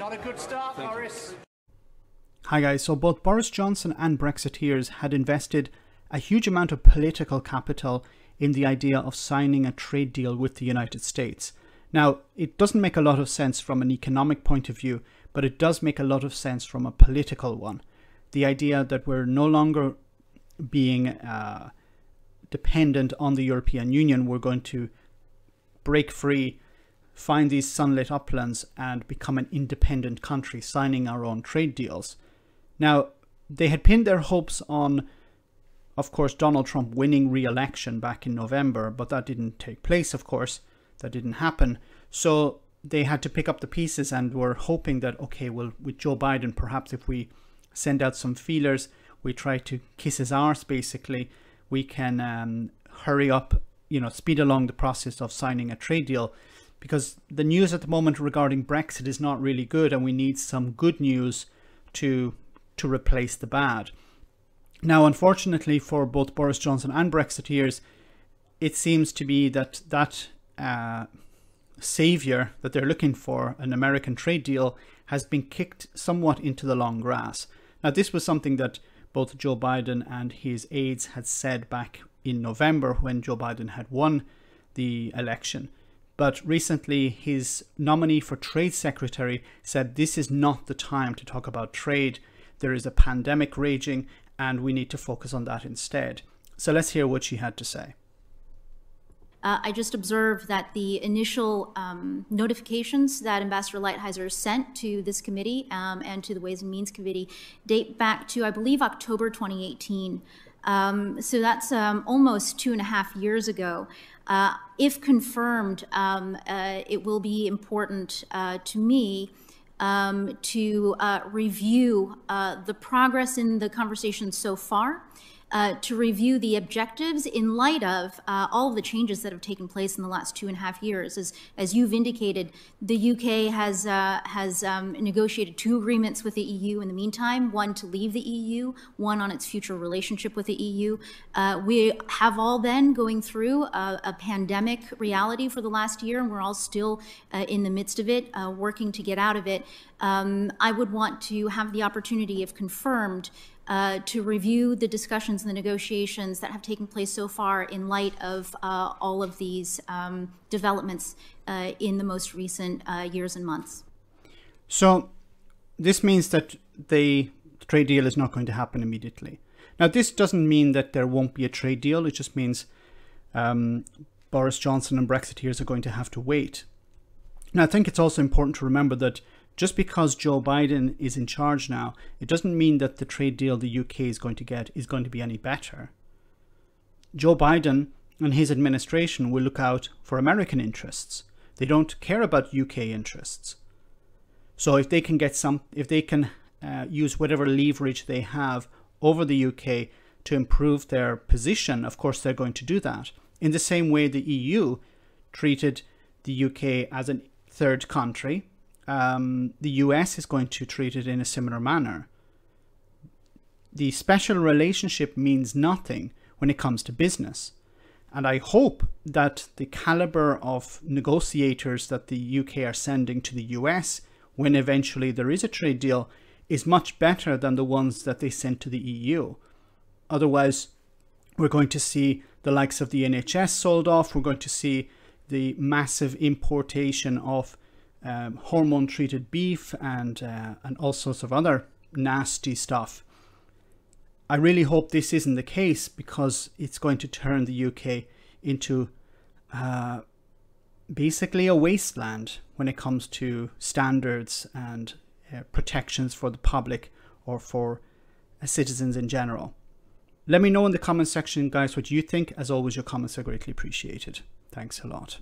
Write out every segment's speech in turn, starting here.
Not a good start, Boris. Hi guys, so both Boris Johnson and Brexiteers had invested a huge amount of political capital in the idea of signing a trade deal with the United States. Now, it doesn't make a lot of sense from an economic point of view, but it does make a lot of sense from a political one. The idea that we're no longer being dependent on the European Union, we're going to break free, find these sunlit uplands and become an independent country, signing our own trade deals. Now, they had pinned their hopes on, of course, Donald Trump winning re-election back in November, but that didn't take place, of course. That didn't happen. So they had to pick up the pieces and were hoping that, okay, well, with Joe Biden, perhaps if we send out some feelers, we try to kiss his arse, basically, we can hurry up, speed along the process of signing a trade deal. Because the news at the moment regarding Brexit is not really good, and we need some good news to replace the bad. Now, unfortunately for both Boris Johnson and Brexiteers, it seems to be that savior that they're looking for, an American trade deal, has been kicked somewhat into the long grass. Now, this was something that both Joe Biden and his aides had said back in November when Joe Biden had won the election. But recently, his nominee for Trade Secretary said this is not the time to talk about trade. There is a pandemic raging and we need to focus on that instead. So let's hear what she had to say. I just observed that the initial notifications that Ambassador Lighthizer sent to this committee and to the Ways and Means Committee date back to, I believe, October 2018. So that's almost 2.5 years ago. If confirmed, it will be important to me to review the progress in the conversation so far, to review the objectives in light of all of the changes that have taken place in the last 2.5 years. As you've indicated, the UK has negotiated 2 agreements with the EU in the meantime, one to leave the EU, one on its future relationship with the EU. We have all been going through a pandemic reality for the last year, and we're all still in the midst of it, working to get out of it. I would want to have the opportunity, if confirmed, to review the discussions and the negotiations that have taken place so far in light of all of these developments in the most recent years and months. So this means that the trade deal is not going to happen immediately. Now, this doesn't mean that there won't be a trade deal. It just means Boris Johnson and Brexiteers are going to have to wait. Now, I think it's also important to remember that just because Joe Biden is in charge now, it doesn't mean that the trade deal the UK is going to get is going to be any better. Joe Biden and his administration will look out for American interests. They don't care about UK interests. So if they can use whatever leverage they have over the UK to improve their position, of course they're going to do that. In the same way the EU treated the UK as a third country, the US is going to treat it in a similar manner. The special relationship means nothing when it comes to business. And I hope that the caliber of negotiators that the UK are sending to the US when eventually there is a trade deal is much better than the ones that they sent to the EU. Otherwise, we're going to see the likes of the NHS sold off. We're going to see the massive importation of hormone-treated beef and all sorts of other nasty stuff. I really hope this isn't the case, because it's going to turn the UK into basically a wasteland when it comes to standards and protections for the public or for citizens in general. Let me know in the comment section, guys, what you think. As always, your comments are greatly appreciated. Thanks a lot.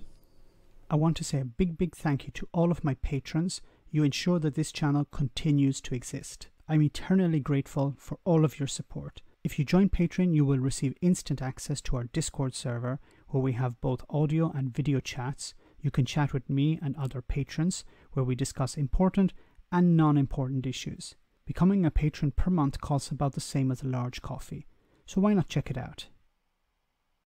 I want to say a big thank you to all of my patrons. You ensure that this channel continues to exist. I'm eternally grateful for all of your support. If you join Patreon, you will receive instant access to our Discord server, where we have both audio and video chats. You can chat with me and other patrons, where we discuss important and non-important issues. Becoming a patron per month costs about the same as a large coffee, so why not check it out?